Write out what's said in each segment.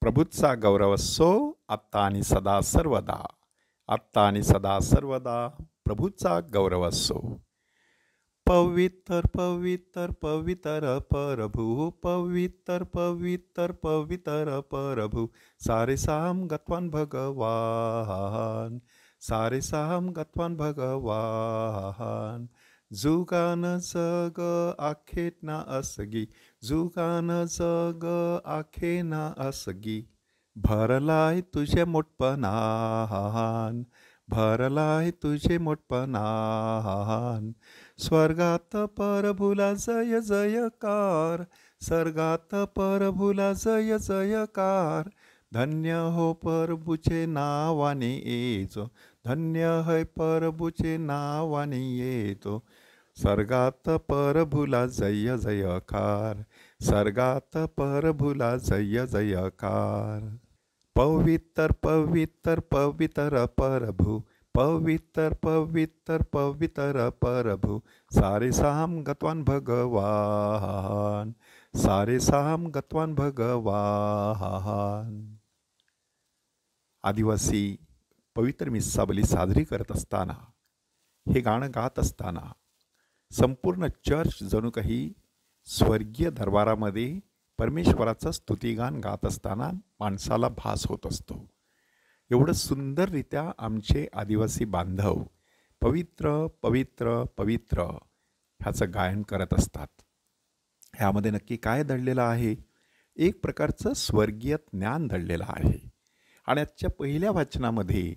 प्रभूचा गौरव असो आत्ता आणि सदा सर्वदा. आत्ता आणि सदा सर्वदा प्रभूचा गौरव असो. पवित्र पवित्र पवित्र प्रभू, पवित्र पवित्र पवित्र प्रभू, सारे साम गत्वान भगवान, सारे साम गत्वान भगवान. जुगान जग आखे ना असगी, जुगान जग आखे ना असगी, भरलाय तुझे मोठपणान, भरलाय तुझे मोठपणान. स्वर्गात प्रभूला जय जयकार, स्वर्गात प्रभूला जय जयकार. धन्य हो प्रभूचे नावाने येतो, धन्य है प्रभूचे नावाने येतो. स्वर्गात प्रभूला जय जयकार, स्वर्गात प्रभूला जय जयकार. पवित्र पवित्र पवित्र प्रभू, पवित्र पवित्र पवित्र प्रभू, सारे साम गत्वान भगवान, सारे साम गत्वान भगवान. आदिवासी पवित्र मिस्साबली साजरी करत असताना, हे गाणं गात असताना संपूर्ण चर्च जणू काही स्वर्गीय दरबारामध्ये परमेश्वराचं स्तुतिगान गात असताना माणसाला भास होत असतो. एवढं सुंदररित्या आमचे आदिवासी बांधव पवित्र पवित्र पवित्र ह्याचं गायन करत असतात. ह्यामध्ये नक्की काय दडलेलं आहे? एक प्रकारचं स्वर्गीय ज्ञान दडलेलं आहे. आणि आजच्या पहिल्या वाचनामध्ये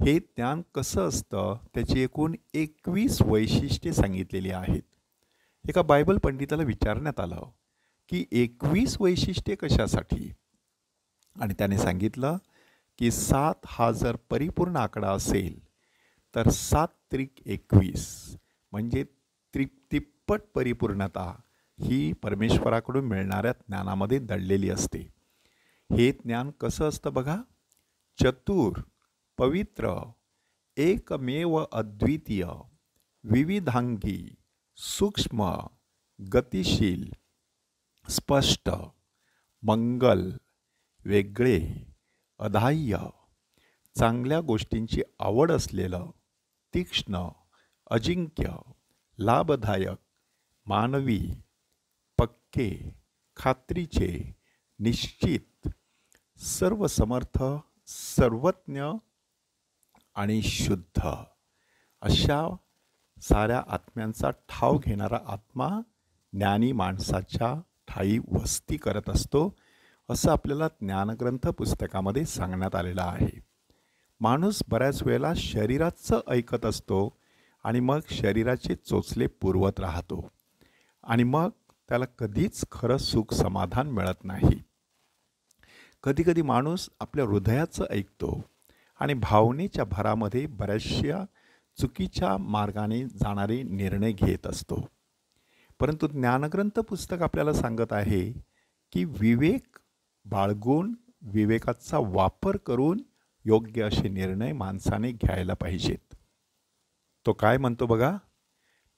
हे ज्ञान कसं असतं त्याची एकूण 21 वैशिष्ट्ये सांगितलेली आहेत. एका बायबल पंडिताला विचारण्यात आलं की 21 वैशिष्ट्ये कशासाठी? आणि त्याने सांगितलं की 7 हा जर परिपूर्ण आकडा असेल तर 7 त्रिक 21 म्हणजे तिप्पट परिपूर्णता ही परमेश्वराकडून मिळणाऱ्या ज्ञानामध्ये दडलेली असते. हे ज्ञान कसं असतं बघा. चतुर, पवित्र, एकमेव अद्वितीय, विविधांगी, सूक्ष्म, गतिशील, स्पष्ट, मंगल, वेगळे, अधाह्य, चांगल्या गोष्टींची आवड असलेलं, तीक्ष्ण, अजिंक्य, लाभदायक, मानवी, पक्के, खात्रीचे, निश्चित, सर्वसमर्थ, सर्वज्ञ आणि शुद्ध अशा साऱ्या आत्म्यांचा ठाव घेणारा आत्मा ज्ञानी माणसाच्या ठाई वस्ती करत असतो, असं आपल्याला ज्ञानग्रंथ पुस्तकामध्ये सांगण्यात आलेलं आहे. माणूस बऱ्याच वेळेला शरीराचं ऐकत असतो आणि मग शरीराचे चोचले पुरवत राहतो आणि मग त्याला कधीच खरं सुख समाधान मिळत नाही. कधीकधी माणूस आपल्या हृदयाचं ऐकतो आणि भावनेच्या भरामध्ये बऱ्याचशा चुकीच्या मार्गाने जाणारे निर्णय घेत असतो. परंतु ज्ञानग्रंथ पुस्तक आपल्याला सांगत आहे की विवेक बाळगून विवेकाचा वापर करून योग्य असे निर्णय माणसाने घ्यायला पाहिजेत. तो काय म्हणतो बघा.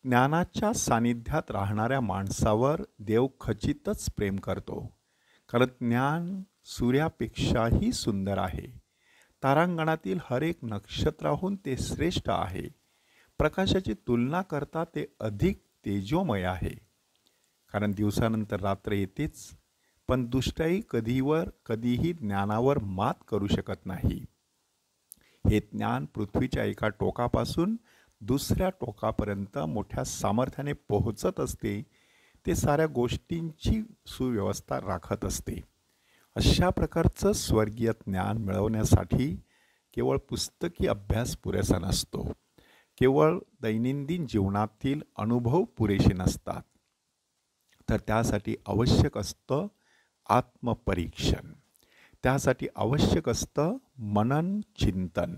ज्ञानाच्या सानिध्यात राहणाऱ्या माणसावर देव खचितच प्रेम करतो, कारण ज्ञान सूर्यापेक्षाही सुंदर आहे. तारांगणातील हर एक नक्षत्राहून ते श्रेष्ठ आहे. प्रकाशाची तुलना करता ते अधिक तेजोमय आहे. कारण दिवसानंतर रात्र येतेच, पण दुष्टाई कधीही ज्ञानावर मात करू शकत नाही. हे ज्ञान पृथ्वीच्या एका टोकापासून दुसऱ्या टोकापर्यंत मोठ्या सामर्थ्याने पोहोचत असते. ते साऱ्या गोष्टींची सुव्यवस्था राखत असते. अशा प्रकारचं स्वर्गीय ज्ञान मिळवण्यासाठी केवळ पुस्तकी अभ्यास पुरेसा नसतो. केवळ दैनंदिन जीवनातील अनुभव पुरेसे नसतात. तर त्यासाठी आवश्यक असतं आत्मपरीक्षण. त्यासाठी आवश्यक असतं मनन चिंतन.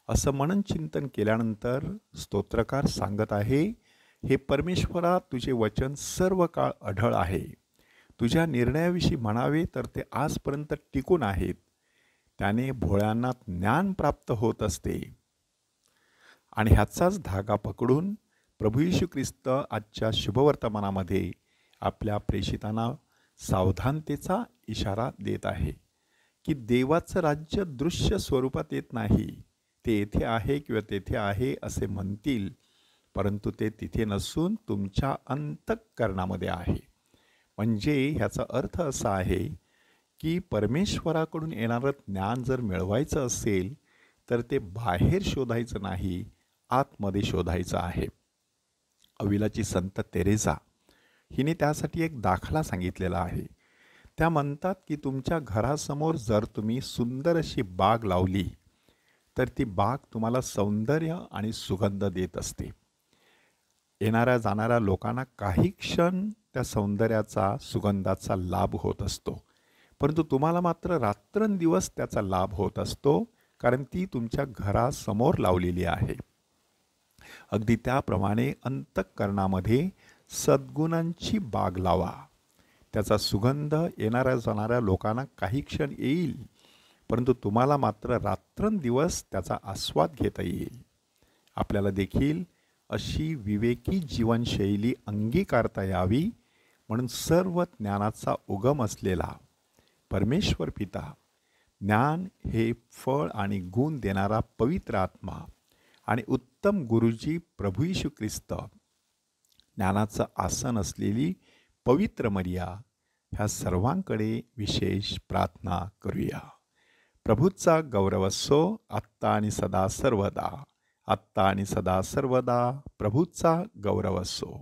असं मनन चिंतन केल्यानंतर स्तोत्रकार सांगत आहे, हे परमेश्वरा तुझे वचन सर्व काळ अढळ आहे. तुझ्या निर्णयाविषयी म्हणावे तर ते आजपर्यंत टिकून आहेत. त्याने भोळ्यांना ज्ञान प्राप्त होत असते. आणि ह्याचाच धागा पकडून प्रभू येशू ख्रिस्त आजच्या शुभवर्तमानामध्ये आपल्या प्रेषितांना सावधानतेचा इशारा देत आहे. की देवाचं राज्य दृश्य स्वरूपात येत नाही. ते येथे आहे किंवा तेथे आहे असे म्हणतील, परंतु ते तिथे नसून तुमच्या अंतःकरणामध्ये आहे. म्हणजे ह्याचा अर्थ असा आहे की परमेश्वराकडून येणारं ज्ञान जर मिळवायचं असेल तर ते बाहेर शोधायचं नाही, आतमध्ये शोधायचं आहे. अविलाची संत तेरेसा हिने त्यासाठी एक दाखला सांगितलेला आहे. त्या म्हणतात की तुमच्या घरासमोर जर तुम्ही सुंदर अशी बाग लावली तर ती बाग तुम्हाला सौंदर्य आणि सुगंध देत असते. येणाऱ्या जाणाऱ्या लोकांना काही क्षण त्या सौंदर्याचा, सुगंधाचा लाभ होत असतो, परंतु तुम्हाला मात्र रात्रंदिवस त्याचा लाभ होत असतो, कारण ती तुमच्या घरासमोर लावलेली आहे. अगदी त्याप्रमाणे अंतःकरणामध्ये सद्गुणांची बाग लावा. त्याचा सुगंध येणाऱ्या जाणाऱ्या लोकांना काही क्षण येईल, परंतु तुम्हाला मात्र रात्रंदिवस त्याचा आस्वाद घेता येईल. आपल्याला देखील अशी विवेकी जीवनशैली अंगीकारता यावी म्हणून सर्व ज्ञानाचा उगम असलेला परमेश्वर पिता, ज्ञान हे फळ आणि गुण देणारा पवित्र आत्मा आणि उत्तम गुरुजी प्रभू येशू ख्रिस्त, ज्ञानाचं आसन असलेली पवित्र मरिया, ह्या सर्वांकडे विशेष प्रार्थना करूया. प्रभूचा गौरव असो आत्ता आणि सदा सर्वदा. आत्ता आणि सदा सर्वदा प्रभूचा गौरव असो.